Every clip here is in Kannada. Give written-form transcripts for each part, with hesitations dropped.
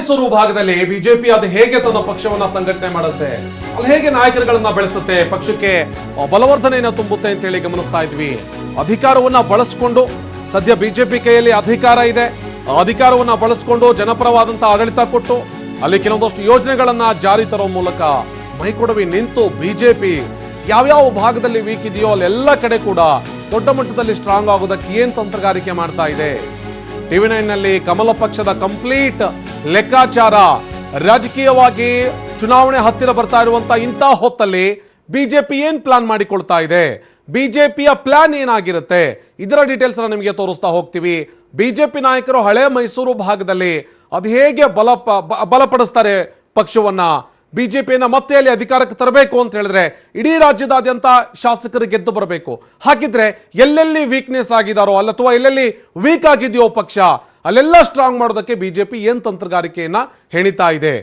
ಮೈಸೂರು ಭಾಗದಲ್ಲಿ ಬಿಜೆಪಿ ಅದು ಹೇಗೆ ತನ್ನ ಪಕ್ಷವನ್ನ ಸಂಘಟನೆ ಮಾಡುತ್ತೆ, ಅಲ್ಲಿ ಹೇಗೆ ನಾಯಕರುಗಳನ್ನ ಬೆಳೆಸುತ್ತೆ, ಪಕ್ಷಕ್ಕೆ ಬಲವರ್ಧನೆಯನ್ನ ತುಂಬುತ್ತೆ ಅಂತ ಹೇಳಿ ಗಮನಿಸ್ತಾ ಇದ್ವಿ. ಅಧಿಕಾರವನ್ನ ಬಳಸಿಕೊಂಡು ಸದ್ಯ ಬಿಜೆಪಿ ಕೈಯಲ್ಲಿ ಅಧಿಕಾರ ಇದೆ. ಆ ಅಧಿಕಾರವನ್ನ ಬಳಸಿಕೊಂಡು ಜನಪರವಾದಂತಹ ಆಡಳಿತ ಕೊಟ್ಟು ಅಲ್ಲಿ ಕೆಲವೊಂದಷ್ಟು ಯೋಜನೆಗಳನ್ನ ಜಾರಿ ತರೋ ಮೂಲಕ ಮೈಕೊಡವಿ ನಿಂತು ಬಿಜೆಪಿ ಯಾವ್ಯಾವ ಭಾಗದಲ್ಲಿ ವೀಕ್ ಇದೆಯೋ ಅಲ್ಲೆಲ್ಲ ಕಡೆ ಕೂಡ ದೊಡ್ಡ ಮಟ್ಟದಲ್ಲಿ ಸ್ಟ್ರಾಂಗ್ ಆಗೋದಕ್ಕೆ ಏನ್ ತಂತ್ರಗಾರಿಕೆ ಮಾಡ್ತಾ ಇದೆ. ಟಿವಿ9 ನಲ್ಲಿ ಕಮಲ ಪಕ್ಷದ ಕಂಪ್ಲೀಟ್ ಲೆಕ್ಕಾಚಾರ. ರಾಜಕೀಯವಾಗಿ ಚುನಾವಣೆ ಹತ್ತಿರ ಬರ್ತಾ ಇರುವಂತ ಇಂಥ ಹೊತ್ತಲ್ಲಿ ಬಿಜೆಪಿ ಏನ್ ಪ್ಲಾನ್ ಮಾಡಿಕೊಳ್ತಾ ಇದೆ, ಬಿಜೆಪಿಯ ಪ್ಲಾನ್ ಏನಾಗಿರುತ್ತೆ, ಇದರ ಡೀಟೇಲ್ಸ್ ನಿಮಗೆ ತೋರಿಸ್ತಾ ಹೋಗ್ತೀವಿ. ಬಿಜೆಪಿ ನಾಯಕರು ಹಳೆ ಮೈಸೂರು ಭಾಗದಲ್ಲಿ ಅದು ಹೇಗೆ ಬಲಪಡಿಸ್ತಾರೆ ಪಕ್ಷವನ್ನ, ಬಿಜೆಪಿಯನ್ನ ಮತ್ತೆ ಅಲ್ಲಿ ಅಧಿಕಾರಕ್ಕೆ ತರಬೇಕು ಅಂತ ಹೇಳಿದ್ರೆ ಇಡೀ ರಾಜ್ಯದಾದ್ಯಂತ ಶಾಸಕರು ಗೆದ್ದು ಬರಬೇಕು. ಹಾಗಿದ್ರೆ ಎಲ್ಲೆಲ್ಲಿ ವೀಕ್ನೆಸ್ ಆಗಿದಾರೋ ಅಥವಾ ಎಲ್ಲೆಲ್ಲಿ ವೀಕ್ ಆಗಿದೆಯೋ ಪಕ್ಷ ಅಲ್ಲೆಲ್ಲ ಸ್ಟ್ರಾಂಗ್ ಮಾಡೋದಕ್ಕೆ ಬಿಜೆಪಿ ಏನ್ ತಂತ್ರಗಾರಿಕೆಯನ್ನ ಹೆಣಿತಾ ಇದೆ.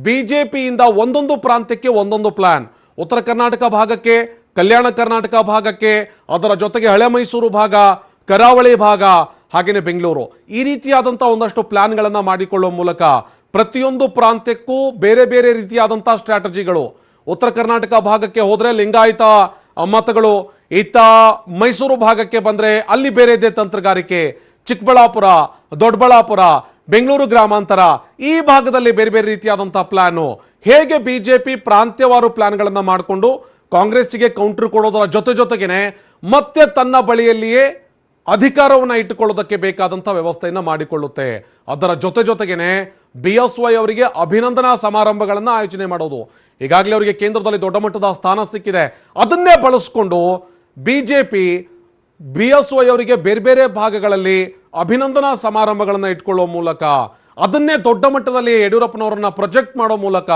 ಬಿಜೆಪಿಯಿಂದ ಒಂದೊಂದು ಪ್ರಾಂತ್ಯಕ್ಕೆ ಒಂದೊಂದು ಪ್ಲಾನ್. ಉತ್ತರ ಕರ್ನಾಟಕ ಭಾಗಕ್ಕೆ, ಕಲ್ಯಾಣ ಕರ್ನಾಟಕ ಭಾಗಕ್ಕೆ, ಅದರ ಜೊತೆಗೆ ಹಳೆ ಮೈಸೂರು ಭಾಗ, ಕರಾವಳಿ ಭಾಗ, ಹಾಗೇನೆ ಬೆಂಗಳೂರು, ಈ ರೀತಿಯಾದಂತಹ ಒಂದಷ್ಟು ಪ್ಲಾನ್ಗಳನ್ನ ಮಾಡಿಕೊಳ್ಳುವ ಮೂಲಕ ಪ್ರತಿಯೊಂದು ಪ್ರಾಂತ್ಯಕ್ಕೂ ಬೇರೆ ಬೇರೆ ರೀತಿಯಾದಂತಹ ಸ್ಟ್ರಾಟಜಿಗಳು. ಉತ್ತರ ಕರ್ನಾಟಕ ಭಾಗಕ್ಕೆ ಹೋದ್ರೆ ಲಿಂಗಾಯತ ಮತಗಳು, ಇತ್ತ ಮೈಸೂರು ಭಾಗಕ್ಕೆ ಬಂದ್ರೆ ಅಲ್ಲಿ ಬೇರೆ ಇದೆ ತಂತ್ರಗಾರಿಕೆ. ಚಿಕ್ಕಬಳ್ಳಾಪುರ, ದೊಡ್ಡಬಳ್ಳಾಪುರ, ಬೆಂಗಳೂರು ಗ್ರಾಮಾಂತರ, ಈ ಭಾಗದಲ್ಲಿ ಬೇರೆ ಬೇರೆ ರೀತಿಯಾದಂತಹ ಪ್ಲಾನು. ಹೇಗೆ ಬಿಜೆಪಿ ಪ್ರಾಂತ್ಯವಾರು ಪ್ಲಾನ್ಗಳನ್ನ ಮಾಡಿಕೊಂಡು ಕಾಂಗ್ರೆಸ್ಸಿಗೆ ಕೌಂಟರ್ ಕೊಡೋದರ ಜೊತೆಗೇನೆ ಮತ್ತೆ ತನ್ನ ಬಳಿಯಲ್ಲಿಯೇ ಅಧಿಕಾರವನ್ನು ಇಟ್ಟುಕೊಳ್ಳೋದಕ್ಕೆ ಬೇಕಾದಂಥ ವ್ಯವಸ್ಥೆಯನ್ನು ಮಾಡಿಕೊಳ್ಳುತ್ತೆ. ಅದರ ಜೊತೆಗೇನೆ BSY ಅವರಿಗೆ ಅಭಿನಂದನಾ ಸಮಾರಂಭಗಳನ್ನು ಆಯೋಜನೆ ಮಾಡೋದು. ಈಗಾಗಲೇ ಅವರಿಗೆ ಕೇಂದ್ರದಲ್ಲಿ ದೊಡ್ಡ ಮಟ್ಟದ ಸ್ಥಾನ ಸಿಕ್ಕಿದೆ. ಅದನ್ನೇ ಬಳಸಿಕೊಂಡು ಬಿಜೆಪಿ BSY ಅವರಿಗೆ ಬೇರೆ ಬೇರೆ ಭಾಗಗಳಲ್ಲಿ ಅಭಿನಂದನಾ ಸಮಾರಂಭಗಳನ್ನು ಇಟ್ಕೊಳ್ಳುವ ಮೂಲಕ, ಅದನ್ನೇ ದೊಡ್ಡ ಮಟ್ಟದಲ್ಲಿ ಯಡಿಯೂರಪ್ಪನವರನ್ನ ಪ್ರೊಜೆಕ್ಟ್ ಮಾಡೋ ಮೂಲಕ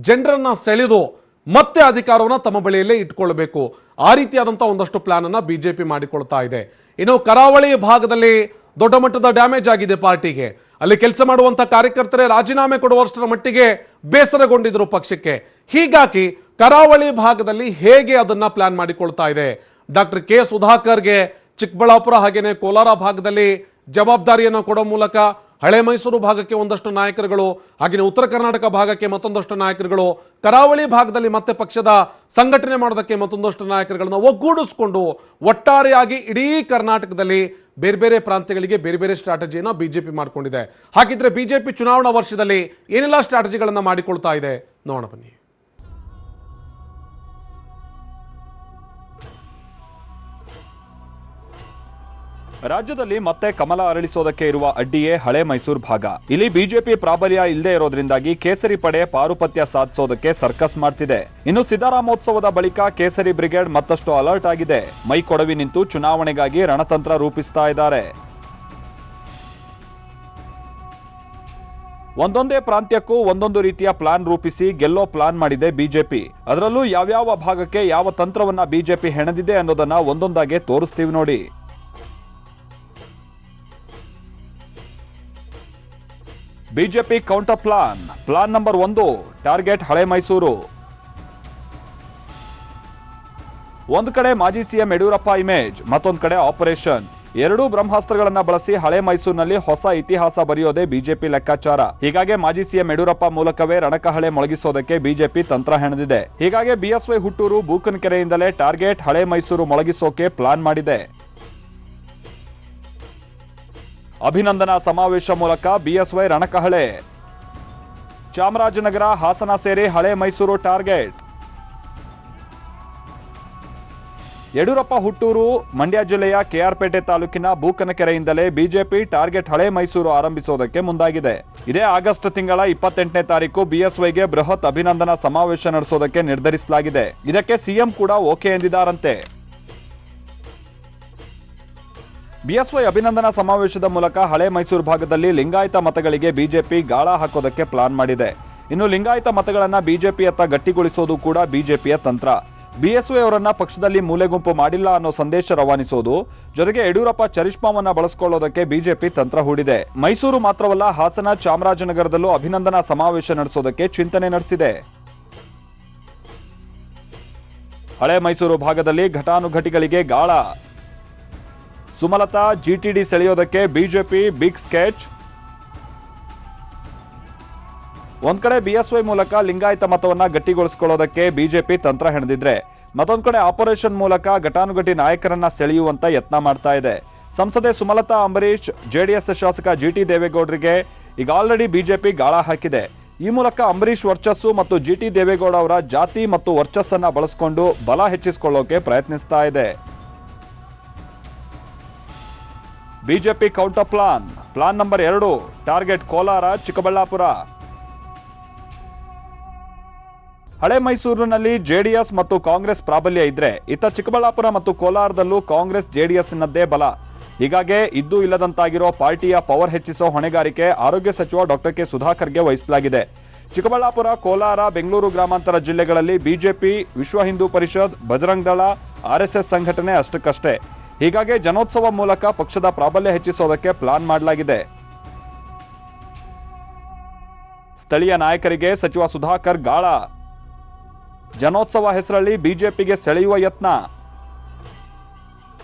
ಜನರನ್ನ ಸೆಳೆದು ಮತ್ತೆ ಅಧಿಕಾರವನ್ನು ತಮ್ಮ ಬಳಿಯಲ್ಲೇ ಇಟ್ಕೊಳ್ಬೇಕು. ಆ ರೀತಿಯಾದಂಥ ಒಂದಷ್ಟು ಪ್ಲಾನ್ ಅನ್ನ ಬಿಜೆಪಿ ಮಾಡಿಕೊಳ್ತಾ ಇದೆ. ಇನ್ನು ಕರಾವಳಿ ಭಾಗದಲ್ಲಿ ದೊಡ್ಡ ಮಟ್ಟದ ಡ್ಯಾಮೇಜ್ ಆಗಿದೆ ಪಾರ್ಟಿಗೆ. ಅಲ್ಲಿ ಕೆಲಸ ಮಾಡುವಂತ ಕಾರ್ಯಕರ್ತರೇ ರಾಜೀನಾಮೆ ಕೊಡುವಷ್ಟರ ಮಟ್ಟಿಗೆ ಬೇಸರಗೊಂಡಿದ್ರು ಪಕ್ಷಕ್ಕೆ. ಹೀಗಾಗಿ ಕರಾವಳಿ ಭಾಗದಲ್ಲಿ ಹೇಗೆ ಅದನ್ನ ಪ್ಲಾನ್ ಮಾಡಿಕೊಳ್ತಾ ಇದೆ. ಡಾಕ್ಟರ್ ಕೆ ಸುಧಾಕರ್ಗೆ ಚಿಕ್ಕಬಳ್ಳಾಪುರ ಹಾಗೇನೆ ಕೋಲಾರ ಭಾಗದಲ್ಲಿ ಜವಾಬ್ದಾರಿಯನ್ನು ಕೊಡೋ ಮೂಲಕ ಹಳೆ ಮೈಸೂರು ಭಾಗಕ್ಕೆ ಒಂದಷ್ಟು ನಾಯಕರುಗಳು, ಹಾಗೆಯೇ ಉತ್ತರ ಕರ್ನಾಟಕ ಭಾಗಕ್ಕೆ ಮತ್ತೊಂದಷ್ಟು ನಾಯಕರುಗಳು, ಕರಾವಳಿ ಭಾಗದಲ್ಲಿ ಮತ್ತೆ ಪಕ್ಷದ ಸಂಘಟನೆ ಮಾಡೋದಕ್ಕೆ ಮತ್ತೊಂದಷ್ಟು ನಾಯಕರುಗಳನ್ನ ಒಗ್ಗೂಡಿಸಿಕೊಂಡು ಒಟ್ಟಾರೆಯಾಗಿ ಇಡೀ ಕರ್ನಾಟಕದಲ್ಲಿ ಬೇರೆ ಬೇರೆ ಪ್ರಾಂತ್ಯಗಳಿಗೆ ಬೇರೆ ಬೇರೆ ಸ್ಟ್ರಾಟಜಿಯನ್ನು ಬಿಜೆಪಿ ಮಾಡಿಕೊಂಡಿದೆ. ಹಾಗಿದ್ರೆ ಬಿಜೆಪಿ ಚುನಾವಣಾ ವರ್ಷದಲ್ಲಿ ಏನೆಲ್ಲ ಸ್ಟ್ರಾಟಜಿಗಳನ್ನ ಮಾಡಿಕೊಳ್ತಾ ಇದೆ ನೋಡೋಣ ಬನ್ನಿ. ರಾಜ್ಯದಲ್ಲಿ ಮತ್ತೆ ಕಮಲ ಅರಳಿಸೋದಕ್ಕೆ ಇರುವ ಅಡ್ಡಿಯೇ ಹಳೆ ಮೈಸೂರು ಭಾಗ. ಇಲ್ಲಿ ಬಿಜೆಪಿ ಪ್ರಾಬಲ್ಯ ಇಲ್ಲದೆ ಇರೋದ್ರಿಂದಾಗಿ ಕೇಸರಿ ಪಡೆ ಪಾರುಪತ್ಯ ಸಾಧಿಸೋದಕ್ಕೆ ಸರ್ಕಸ್ ಮಾಡ್ತಿದೆ. ಇನ್ನು ಸಿದ್ದರಾಮೋತ್ಸವದ ಬಳಿಕ ಕೇಸರಿ ಬ್ರಿಗೇಡ್ ಮತ್ತಷ್ಟು ಅಲರ್ಟ್ ಆಗಿದೆ. ಮೈ ಕೊಡವಿ ನಿಂತು ಚುನಾವಣೆಗಾಗಿ ರಣತಂತ್ರ ರೂಪಿಸ್ತಾ ಇದ್ದಾರೆ. ಒಂದೊಂದೇ ಪ್ರಾಂತ್ಯಕ್ಕೂ ಒಂದೊಂದು ರೀತಿಯ ಪ್ಲಾನ್ ರೂಪಿಸಿ ಗೆಲ್ಲೋ ಪ್ಲಾನ್ ಮಾಡಿದೆ ಬಿಜೆಪಿ. ಅದರಲ್ಲೂ ಯಾವ್ಯಾವ ಭಾಗಕ್ಕೆ ಯಾವ ತಂತ್ರವನ್ನ ಬಿಜೆಪಿ ಹೆಣೆದಿದೆ ಅನ್ನೋದನ್ನ ಒಂದೊಂದಾಗೆ ತೋರಿಸ್ತೀವಿ ನೋಡಿ. BJP counter plan number 1, target ಹಳೆ ಮೈಸೂರು. ಒಂದು ಕಡೆ ಮಾಜಿ ಸಿಎಂ ಯಡಿಯೂರಪ್ಪ ಇಮೇಜ್, ಮತ್ತೊಂದು ಕಡೆ ಆಪರೇಷನ್. ಎರಡೂ ಬ್ರಹ್ಮಾಸ್ತ್ರಗಳನ್ನ ಬಳಸಿ ಹಳೆ ಮೈಸೂರಿನಲ್ಲಿ ಹೊಸ ಇತಿಹಾಸ ಬರೆಯೋದೇ ಬಿಜೆಪಿ ಲೆಕ್ಕಾಚಾರ. ಹೀಗಾಗಿ ಮಾಜಿ ಸಿಎಂ ಯಡಿಯೂರಪ್ಪ ಮೂಲಕವೇ ರಣಕಹಳೆ ಮೊಳಗಿಸೋದಕ್ಕೆ ಬಿಜೆಪಿ ತಂತ್ರ ಹೆಣೆದಿದೆ. ಹೀಗಾಗಿ BSY ಹುಟ್ಟೂರು ಬೂಕನಕೆರೆಯಿಂದಲೇ ಟಾರ್ಗೆಟ್ ಹಳೆ ಮೈಸೂರು ಮೊಳಗಿಸೋಕೆ ಪ್ಲಾನ್ ಮಾಡಿದೆ. ಅಭಿನಂದನಾ ಸಮಾವೇಶ ಮೂಲಕ BSY ರಣಕಹಳೆ. ಚಾಮರಾಜನಗರ, ಹಾಸನ ಸೇರಿ ಹಳೆ ಮೈಸೂರು ಟಾರ್ಗೆಟ್. ಯಡಿಯೂರಪ್ಪ ಹುಟ್ಟೂರು ಮಂಡ್ಯ ಜಿಲ್ಲೆಯ KR ಪೇಟೆ ತಾಲೂಕಿನ ಬೂಕನಕೆರೆಯಿಂದಲೇ ಬಿಜೆಪಿ ಟಾರ್ಗೆಟ್ ಹಳೆ ಮೈಸೂರು ಆರಂಭಿಸೋದಕ್ಕೆ ಮುಂದಾಗಿದೆ. ಇದೇ ಆಗಸ್ಟ್ ತಿಂಗಳ 28ನೇ ತಾರೀಕು BSYಗೆ ಬೃಹತ್ ಅಭಿನಂದನಾ ಸಮಾವೇಶ ನಡೆಸೋದಕ್ಕೆ ನಿರ್ಧರಿಸಲಾಗಿದೆ. ಇದಕ್ಕೆ ಸಿಎಂ ಕೂಡ ಓಕೆ ಎಂದಿದ್ದಾರಂತೆ. BSY ಅಭಿನಂದನಾ ಸಮಾವೇಶದ ಮೂಲಕ ಹಳೆ ಮೈಸೂರು ಭಾಗದಲ್ಲಿ ಲಿಂಗಾಯತ ಮತಗಳಿಗೆ ಬಿಜೆಪಿ ಗಾಳ ಹಾಕೋದಕ್ಕೆ ಪ್ಲಾನ್ ಮಾಡಿದೆ. ಇನ್ನು ಲಿಂಗಾಯತ ಮತಗಳನ್ನ ಬಿಜೆಪಿಯತ್ತ ಗಟ್ಟಿಗೊಳಿಸೋದು ಕೂಡ ಬಿಜೆಪಿಯ ತಂತ್ರ. BSY ಅವರನ್ನ ಪಕ್ಷದಲ್ಲಿ ಮೂಲೆಗುಂಪು ಮಾಡಿಲ್ಲ ಅನ್ನೋ ಸಂದೇಶ ರವಾನಿಸೋದು, ಜೊತೆಗೆ ಯಡಿಯೂರಪ್ಪ ಚರಿಷ್ಮಾವನ್ನ ಬಳಸಿಕೊಳ್ಳೋದಕ್ಕೆ ಬಿಜೆಪಿ ತಂತ್ರ ಹೂಡಿದೆ. ಮೈಸೂರು ಮಾತ್ರವಲ್ಲ, ಹಾಸನ, ಚಾಮರಾಜನಗರದಲ್ಲೂ ಅಭಿನಂದನಾ ಸಮಾವೇಶ ನಡೆಸೋದಕ್ಕೆ ಚಿಂತನೆ ನಡೆಸಿದೆ. ಹಳೆ ಮೈಸೂರು ಭಾಗದಲ್ಲಿ ಘಟಾನುಘಟಿಗಳಿಗೆ ಗಾಳ. ಸುಮಲತಾ, GTD ಸೆಳೆಯೋದಕ್ಕೆ ಬಿಜೆಪಿ ಬಿಗ್ ಸ್ಕೆಚ್. ಒಂದ್ ಕಡೆ ಬಿಎಸ್ವೈ ಮೂಲಕ ಲಿಂಗಾಯತ ಮತವನ್ನ ಗಟ್ಟಿಗೊಳಿಸಿಕೊಳ್ಳೋದಕ್ಕೆ ಬಿಜೆಪಿ ತಂತ್ರ ಹೆಣೆದಿದ್ರೆ ಮತ್ತೊಂದ್ ಕಡೆ ಆಪರೇಷನ್ ಮೂಲಕ ಘಟಾನುಘಟಿ ನಾಯಕರನ್ನ ಸೆಳೆಯುವಂತ ಯತ್ನ ಮಾಡ್ತಾ ಇದೆ. ಸಂಸದೆ ಸುಮಲತಾ ಅಂಬರೀಶ್, ಜೆಡಿಎಸ್ ಶಾಸಕ ಜಿಟಿ ದೇವೇಗೌಡರಿಗೆ ಈಗ ಆಲ್ರೆಡಿ ಬಿಜೆಪಿ ಗಾಳ ಹಾಕಿದೆ. ಈ ಮೂಲಕ ಅಂಬರೀಶ್ ವರ್ಚಸ್ಸು ಮತ್ತು ಜಿಟಿ ದೇವೇಗೌಡ ಅವರ ಜಾತಿ ಮತ್ತು ವರ್ಚಸ್ಸನ್ನ ಬಳಸಿಕೊಂಡು ಬಲ ಹೆಚ್ಚಿಸಿಕೊಳ್ಳೋಕೆ ಪ್ರಯತ್ನಿಸ್ತಾ ಇದೆ. BJP counter plan number 2, target Kolar, Chikkaballapur. ಹಳೆ ಮೈಸೂರಿನಲ್ಲಿ ಜೆಡಿಎಸ್ ಮತ್ತು ಕಾಂಗ್ರೆಸ್ ಪ್ರಾಬಲ್ಯ ಇದ್ರೆ ಇತ್ತ ಚಿಕ್ಕಬಳ್ಳಾಪುರ ಮತ್ತು ಕೋಲಾರದಲ್ಲೂ ಕಾಂಗ್ರೆಸ್ ಜೆಡಿಎಸ್ನದ್ದೇ ಬಲ. ಹೀಗಾಗಿ ಇದ್ದೂ ಇಲ್ಲದಂತಾಗಿರೋ ಪಾರ್ಟಿಯ ಪವರ್ ಹೆಚ್ಚಿಸೋ ಹೊಣೆಗಾರಿಕೆ ಆರೋಗ್ಯ ಸಚಿವ ಡಾಕ್ಟರ್ ಕೆ ಸುಧಾಕರ್ಗೆ ವಹಿಸಲಾಗಿದೆ. ಚಿಕ್ಕಬಳ್ಳಾಪುರ, ಕೋಲಾರ, ಬೆಂಗಳೂರು ಗ್ರಾಮಾಂತರ ಜಿಲ್ಲೆಗಳಲ್ಲಿ ಬಿಜೆಪಿ, ವಿಶ್ವ ಹಿಂದೂ ಪರಿಷತ್, ಬಜರಂಗ್ ದಳ, ಆರ್ಎಸ್ಎಸ್ ಸಂಘಟನೆ ಅಷ್ಟಕ್ಕಷ್ಟೇ. ಹೀಗಾಗಿ ಜನೋತ್ಸವ ಮೂಲಕ ಪಕ್ಷದ ಪ್ರಾಬಲ್ಯ ಹೆಚ್ಚಿಸೋದಕ್ಕೆ ಪ್ಲಾನ್ ಮಾಡಲಾಗಿದೆ. ಸ್ಥಳೀಯ ನಾಯಕರಿಗೆ ಸಚಿವ ಸುಧಾಕರ್ ಗಾಳ. ಜನೋತ್ಸವ ಹೆಸರಲ್ಲಿ ಬಿಜೆಪಿಗೆ ಸೆಳೆಯುವ ಯತ್ನ.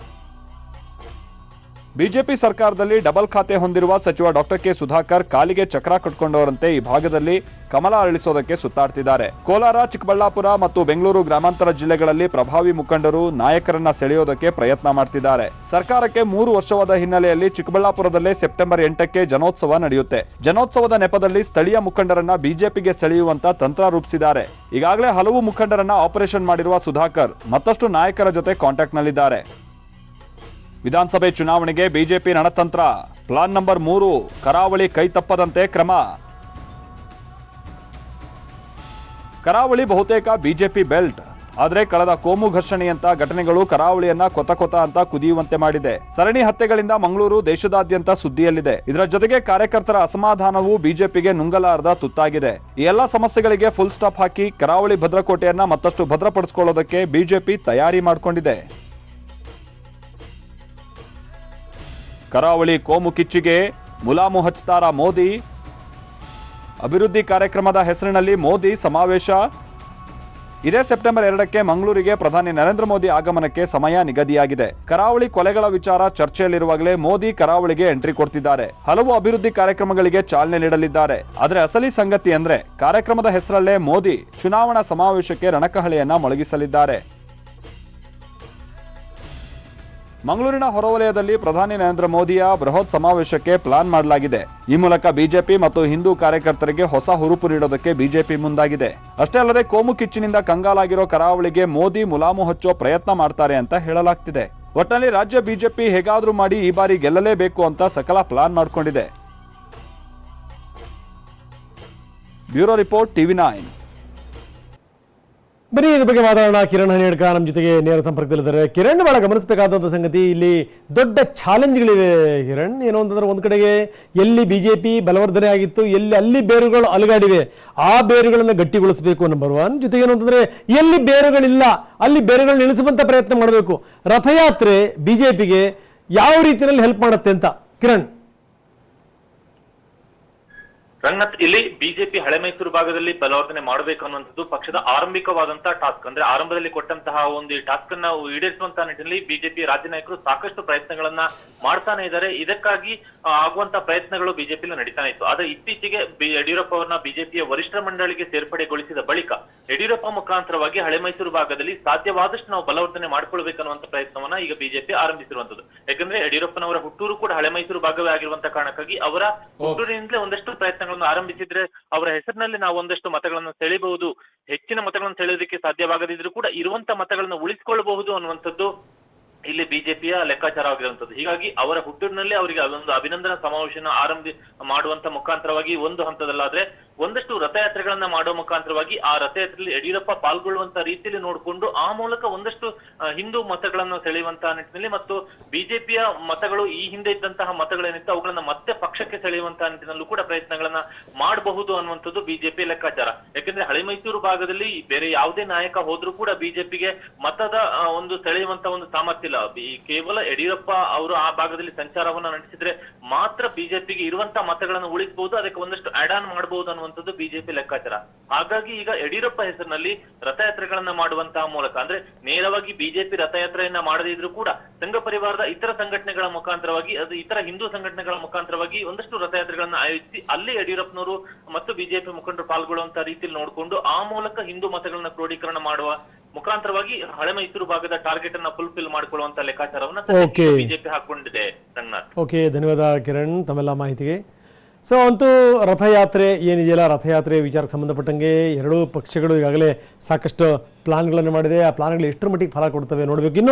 ಬಿಜೆಪಿ ಸರ್ಕಾರದಲ್ಲಿ ಡಬಲ್ ಖಾತೆ ಹೊಂದಿರುವ ಸಚಿವ ಡಾಕ್ಟರ್ ಕೆ ಸುಧಾಕರ್ ಕಾಲಿಗೆ ಚಕ್ರ ಕಟ್ಕೊಂಡವರಂತೆ ಈ ಭಾಗದಲ್ಲಿ ಕಮಲ ಅರಳಿಸೋದಕ್ಕೆ ಸುತ್ತಾಡ್ತಿದ್ದಾರೆ. ಕೋಲಾರ, ಚಿಕ್ಕಬಳ್ಳಾಪುರ ಮತ್ತು ಬೆಂಗಳೂರು ಗ್ರಾಮಾಂತರ ಜಿಲ್ಲೆಗಳಲ್ಲಿ ಪ್ರಭಾವಿ ಮುಖಂಡರು, ನಾಯಕರನ್ನ ಸೆಳೆಯೋದಕ್ಕೆ ಪ್ರಯತ್ನ ಮಾಡ್ತಿದ್ದಾರೆ. ಸರ್ಕಾರಕ್ಕೆ 3 ವರ್ಷವಾದ ಹಿನ್ನೆಲೆಯಲ್ಲಿ ಚಿಕ್ಕಬಳ್ಳಾಪುರದಲ್ಲೇ ಸೆಪ್ಟೆಂಬರ್ 8ಕ್ಕೆ ಜನೋತ್ಸವ ನಡೆಯುತ್ತೆ. ಜನೋತ್ಸವದ ನೆಪದಲ್ಲಿ ಸ್ಥಳೀಯ ಮುಖಂಡರನ್ನ ಬಿಜೆಪಿಗೆ ಸೆಳೆಯುವಂತ ತಂತ್ರ ರೂಪಿಸಿದ್ದಾರೆ. ಈಗಾಗಲೇ ಹಲವು ಮುಖಂಡರನ್ನ ಆಪರೇಷನ್ ಮಾಡಿರುವ ಸುಧಾಕರ್ ಮತ್ತಷ್ಟು ನಾಯಕರ ಜೊತೆ ಕಾಂಟ್ಯಾಕ್ಟ್ನಲ್ಲಿದ್ದಾರೆ. ವಿಧಾನಸಭೆ ಚುನಾವಣೆಗೆ ಬಿಜೆಪಿ ರಣತಂತ್ರ. ಪ್ಲಾನ್ ನಂಬರ್ 3, ಕರಾವಳಿ ಕೈ ತಪ್ಪದಂತೆ ಕ್ರಮ. ಕರಾವಳಿ ಬಹುತೇಕ ಬಿಜೆಪಿ ಬೆಲ್ಟ್. ಆದರೆ ಕಳೆದ ಕೋಮು ಘರ್ಷಣೆಯಂತ ಘಟನೆಗಳು ಕರಾವಳಿಯನ್ನ ಕೊತ ಅಂತ ಕುದಿಯುವಂತೆ ಮಾಡಿದೆ. ಸರಣಿ ಹತ್ಯೆಗಳಿಂದ ಮಂಗಳೂರು ದೇಶದಾದ್ಯಂತ ಸುದ್ದಿಯಲ್ಲಿದೆ. ಇದರ ಜೊತೆಗೆ ಕಾರ್ಯಕರ್ತರ ಅಸಮಾಧಾನವೂ ಬಿಜೆಪಿಗೆ ನುಂಗಲಾರದ ತುತ್ತಾಗಿದೆ. ಈ ಎಲ್ಲಾ ಸಮಸ್ಯೆಗಳಿಗೆ ಫುಲ್ ಸ್ಟಾಪ್ ಹಾಕಿ ಕರಾವಳಿ ಭದ್ರಕೋಟೆಯನ್ನ ಮತ್ತಷ್ಟು ಭದ್ರಪಡಿಸಿಕೊಳ್ಳೋದಕ್ಕೆ ಬಿಜೆಪಿ ತಯಾರಿ ಮಾಡಿಕೊಂಡಿದೆ. ಕರಾವಳಿ ಕೋಮು ಕಿಚ್ಚಿಗೆ ಮುಲಾಮು ಹಚ್ತಾರ ಮೋದಿ. ಅಭಿವೃದ್ಧಿ ಕಾರ್ಯಕ್ರಮದ ಹೆಸರಿನಲ್ಲಿ ಮೋದಿ ಸಮಾವೇಶ. ಇದೇ ಸೆಪ್ಟೆಂಬರ್ 2ಕ್ಕೆ ಮಂಗಳೂರಿಗೆ ಪ್ರಧಾನಿ ನರೇಂದ್ರ ಮೋದಿ ಆಗಮನಕ್ಕೆ ಸಮಯ ನಿಗದಿಯಾಗಿದೆ. ಕರಾವಳಿ ಕೊಲೆಗಳ ವಿಚಾರ ಚರ್ಚೆಯಲ್ಲಿರುವಾಗಲೇ ಮೋದಿ ಕರಾವಳಿಗೆ ಎಂಟ್ರಿ ಕೊಡ್ತಿದ್ದಾರೆ. ಹಲವು ಅಭಿವೃದ್ಧಿ ಕಾರ್ಯಕ್ರಮಗಳಿಗೆ ಚಾಲನೆ ನೀಡಲಿದ್ದಾರೆ. ಆದರೆ ಅಸಲಿ ಸಂಗತಿ ಅಂದ್ರೆ ಕಾರ್ಯಕ್ರಮದ ಹೆಸರಲ್ಲೇ ಮೋದಿ ಚುನಾವಣಾ ಸಮಾವೇಶಕ್ಕೆ ರಣಕಹಳೆಯನ್ನ ಮೊಳಗಿಸಲಿದ್ದಾರೆ. ಮಂಗಳೂರಿನ ಹೊರವಲಯದಲ್ಲಿ ಪ್ರಧಾನಿ ನರೇಂದ್ರ ಮೋದಿಯ ಬೃಹತ್ ಸಮಾವೇಶಕ್ಕೆ ಪ್ಲಾನ್ ಮಾಡಲಾಗಿದೆ. ಈ ಮೂಲಕ ಬಿಜೆಪಿ ಮತ್ತು ಹಿಂದೂ ಕಾರ್ಯಕರ್ತರಿಗೆ ಹೊಸ ಹುರುಪು ನೀಡೋದಕ್ಕೆ ಬಿಜೆಪಿ ಮುಂದಾಗಿದೆ. ಅಷ್ಟೇ ಅಲ್ಲದೆ ಕೋಮು ಕಿಚ್ಚಿನಿಂದ ಕಂಗಾಲಾಗಿರೋ ಕರಾವಳಿಗೆ ಮೋದಿ ಮುಲಾಮು ಹಚ್ಚೋ ಪ್ರಯತ್ನ ಮಾಡ್ತಾರೆ ಅಂತ ಹೇಳಲಾಗ್ತಿದೆ. ಒಟ್ಟಿನಲ್ಲಿ ರಾಜ್ಯ ಬಿಜೆಪಿ ಹೇಗಾದ್ರೂ ಮಾಡಿ ಈ ಬಾರಿ ಗೆಲ್ಲಲೇಬೇಕು ಅಂತ ಸಕಲ ಪ್ಲಾನ್ ಮಾಡ್ಕೊಂಡಿದೆ. Bureau report, TV9. ಬನ್ನಿ ಇದ್ರ ಬಗ್ಗೆ ಮಾತಾಡೋಣ. ಕಿರಣ್ ಹನಿಯಡ್ಕ ನಮ್ಮ ಜೊತೆಗೆ ನೇರ ಸಂಪರ್ಕದಲ್ಲಿದ್ದಾರೆ. ಕಿರಣ್, ಬಹಳ ಗಮನಿಸಬೇಕಾದಂಥ ಸಂಗತಿ, ಇಲ್ಲಿ ದೊಡ್ಡ ಚಾಲೆಂಜ್ಗಳಿವೆ ಕಿರಣ್. ಏನು ಅಂತಂದ್ರೆ ಒಂದು ಕಡೆಗೆ ಎಲ್ಲಿ ಬಿಜೆಪಿ ಬಲವರ್ಧನೆ ಆಗಿತ್ತು, ಅಲ್ಲಿ ಬೇರುಗಳು ಅಲುಗಾಡಿವೆ, ಆ ಬೇರುಗಳನ್ನು ಗಟ್ಟಿಗೊಳಿಸಬೇಕು ನಂಬರ್ 1. ಜೊತೆಗೆ ಏನು ಅಂತಂದ್ರೆ ಎಲ್ಲಿ ಬೇರುಗಳಿಲ್ಲ ಅಲ್ಲಿ ಬೇರುಗಳನ್ನ ಇಳಿಸುವಂತ ಪ್ರಯತ್ನ ಮಾಡಬೇಕು. ರಥಯಾತ್ರೆ ಬಿಜೆಪಿಗೆ ಯಾವ ರೀತಿಯಲ್ಲಿ ಹೆಲ್ಪ್ ಮಾಡುತ್ತೆ ಅಂತ ಕಿರಣ್? ರಂಗನಾಥ್, ಇಲ್ಲಿ ಬಿಜೆಪಿ ಹಳೆ ಮೈಸೂರು ಭಾಗದಲ್ಲಿ ಬಲವರ್ಧನೆ ಮಾಡಬೇಕು ಅನ್ನುವಂಥದ್ದು ಪಕ್ಷದ ಆರಂಭಿಕವಾದಂತಹ ಟಾಸ್ಕ್. ಅಂದ್ರೆ ಆರಂಭದಲ್ಲಿ ಕೊಟ್ಟಂತಹ ಒಂದು ಟಾಸ್ಕ್ ಅನ್ನ ಈಡೇರಿಸುವಂತಹ ನಿಟ್ಟಿನಲ್ಲಿ ಬಿಜೆಪಿ ರಾಜ್ಯ ನಾಯಕರು ಸಾಕಷ್ಟು ಪ್ರಯತ್ನಗಳನ್ನ ಮಾಡ್ತಾನೆ ಇದ್ದಾರೆ. ಇದಕ್ಕಾಗಿ ಆಗುವಂತಹ ಪ್ರಯತ್ನಗಳು ಬಿಜೆಪಿ ನಡೀತಾನೆ ಇತ್ತು. ಆದ್ರೆ ಇತ್ತೀಚೆಗೆ ಯಡಿಯೂರಪ್ಪ ಅವರನ್ನ ಬಿಜೆಪಿಯ ವರಿಷ್ಠ ಮಂಡಳಿಗೆ ಸೇರ್ಪಡೆಗೊಳಿಸಿದ ಬಳಿಕ ಯಡಿಯೂರಪ್ಪ ಮುಖಾಂತರವಾಗಿ ಹಳೆ ಮೈಸೂರು ಭಾಗದಲ್ಲಿ ಸಾಧ್ಯವಾದಷ್ಟು ನಾವು ಬಲವರ್ಧನೆ ಮಾಡ್ಕೊಳ್ಬೇಕನ್ನುವಂತ ಪ್ರಯತ್ನವನ್ನ ಈಗ ಬಿಜೆಪಿ ಆರಂಭಿಸಿರುವಂತದ್ದು. ಯಾಕಂದ್ರೆ ಯಡಿಯೂರಪ್ಪನವರ ಹುಟ್ಟೂರು ಕೂಡ ಹಳೆ ಮೈಸೂರು ಭಾಗವೇ ಆಗಿರುವಂತಹ ಕಾರಣಕ್ಕಾಗಿ ಅವರ ಹುಟ್ಟೂರಿನಿಂದಲೇ ಒಂದಷ್ಟು ಪ್ರಯತ್ನಗಳು ಆರಂಭಿಸಿದ್ರೆ ಅವರ ಹೆಸರಿನಲ್ಲಿ ನಾವು ಒಂದಷ್ಟು ಮತಗಳನ್ನು ಸೆಳೆಯಬಹುದು. ಹೆಚ್ಚಿನ ಮತಗಳನ್ನು ಸೆಳೆಯೋದಕ್ಕೆ ಸಾಧ್ಯವಾಗದಿದ್ರು ಕೂಡ ಇರುವಂತ ಮತಗಳನ್ನು ಉಳಿಸಿಕೊಳ್ಳಬಹುದು ಅನ್ನುವಂಥದ್ದು ಇಲ್ಲಿ ಬಿಜೆಪಿಯ ಲೆಕ್ಕಾಚಾರವಾಗಿರುವಂತದ್ದು. ಹೀಗಾಗಿ ಅವರ ಹುಟ್ಟೂರಿನಲ್ಲಿ ಅವರಿಗೆ ಅದೊಂದು ಅಭಿನಂದನಾ ಸಮಾವೇಶನ ಮಾಡುವಂತ ಮುಖಾಂತರವಾಗಿ ಒಂದು ಹಂತದಲ್ಲಾದ್ರೆ ಒಂದಷ್ಟು ರಥಯಾತ್ರೆಗಳನ್ನ ಮಾಡುವ ಮುಖಾಂತರವಾಗಿ ಆ ರಥಯಾತ್ರೆಯಲ್ಲಿ ಯಡಿಯೂರಪ್ಪ ಪಾಲ್ಗೊಳ್ಳುವಂತ ರೀತಿಯಲ್ಲಿ ನೋಡಿಕೊಂಡು ಆ ಮೂಲಕ ಒಂದಷ್ಟು ಹಿಂದೂ ಮತಗಳನ್ನು ಸೆಳೆಯುವಂತಹ ನಿಟ್ಟಿನಲ್ಲಿ ಮತ್ತು ಬಿಜೆಪಿಯ ಮತಗಳು ಈ ಹಿಂದೆ ಇದ್ದಂತಹ ಮತಗಳೇನಿತ್ತು ಅವುಗಳನ್ನ ಮತ್ತೆ ಪಕ್ಷಕ್ಕೆ ಸೆಳೆಯುವಂತಹ ನಿಟ್ಟಿನಲ್ಲೂ ಕೂಡ ಪ್ರಯತ್ನಗಳನ್ನ ಮಾಡಬಹುದು ಅನ್ನುವಂಥದ್ದು ಬಿಜೆಪಿ ಲೆಕ್ಕಾಚಾರ. ಯಾಕಂದ್ರೆ ಹಳೆ ಮೈಸೂರು ಭಾಗದಲ್ಲಿ ಬೇರೆ ಯಾವುದೇ ನಾಯಕ ಹೋದ್ರೂ ಕೂಡ ಬಿಜೆಪಿಗೆ ಮತದ ಒಂದು ಸೆಳೆಯುವಂತ ಒಂದು ಸಾಮರ್ಥ್ಯ ಇಲ್ಲ. ಕೇವಲ ಯಡಿಯೂರಪ್ಪ ಅವರು ಆ ಭಾಗದಲ್ಲಿ ಸಂಚಾರವನ್ನ ನಡೆಸಿದ್ರೆ ಮಾತ್ರ ಬಿಜೆಪಿಗೆ ಇರುವಂತಹ ಮತಗಳನ್ನು ಉಳಿಸಬಹುದು, ಅದಕ್ಕೆ ಒಂದಷ್ಟು ಆಡ್ ಆನ್ ಮಾಡಬಹುದು ಅನ್ನುವಂಥದ್ದು ಬಿಜೆಪಿ ಲೆಕ್ಕಾಚಾರ. ಹಾಗಾಗಿ ಈಗ ಯಡಿಯೂರಪ್ಪ ಹೆಸರಿನಲ್ಲಿ ರಥಯಾತ್ರೆಗಳನ್ನ ಮಾಡುವಂತಹ ಮೂಲಕ ಅಂದ್ರೆ ನೇರವಾಗಿ ಬಿಜೆಪಿ ರಥಯಾತ್ರೆಯನ್ನ ಮಾಡದಿದ್ರು ಕೂಡ ಸಂಘ ಪರಿವಾರದ ಇತರ ಸಂಘಟನೆಗಳ ಮುಖಾಂತರವಾಗಿ, ಅದು ಇತರ ಹಿಂದೂ ಸಂಘಟನೆಗಳ ಮುಖಾಂತರವಾಗಿ ಒಂದಷ್ಟು ರಥಯಾತ್ರೆಗಳನ್ನ ಆಯೋಜಿಸಿ ಅಲ್ಲಿ ಯಡಿಯೂರಪ್ಪನವರು ಮತ್ತು ಬಿಜೆಪಿ ಮುಖಂಡರು ಪಾಲ್ಗೊಳ್ಳುವಂತ ರೀತಿಯಲ್ಲಿ ನೋಡಿಕೊಂಡು ಆ ಮೂಲಕ ಹಿಂದೂ ಮತಗಳನ್ನ ಕ್ರೋಢೀಕರಣ ಮಾಡುವ ಮುಖಾಂತರವಾಗಿ ಹಳೆ ಮೈಸೂರು ಭಾಗದ ಟಾರ್ಗೆಟ್ ಅನ್ನ ಫುಲ್ಫಿಲ್ ಮಾಡಿಕೊಳ್ಳುವಂತ ಲೆಕ್ಕಾಚಾರವನ್ನ ಬಿಜೆಪಿ ಹಾಕೊಂಡಿದೆ ರಂಗನಾಥ್. ಓಕೆ, ಧನ್ಯವಾದ ಕಿರಣ್ ತಮ್ಮೆಲ್ಲ ಮಾಹಿತಿಗೆ. ಸೊ ಅಂತೂ ರಥಯಾತ್ರೆ ಏನಿದೆಯಲ್ಲ, ರಥಯಾತ್ರೆ ವಿಚಾರಕ್ಕೆ ಸಂಬಂಧಪಟ್ಟಂಗೆ ಎರಡೂ ಪಕ್ಷಗಳು ಈಗಾಗಲೇ ಸಾಕಷ್ಟು ಪ್ಲಾನ್ಗಳನ್ನು ಮಾಡಿದೆ. ಆ ಪ್ಲಾನ್ಗಳು ಎಷ್ಟರ ಮಟ್ಟಿಗೆ ಫಲ ಕೊಡ್ತವೆ ನೋಡಬೇಕು. ಇನ್ನು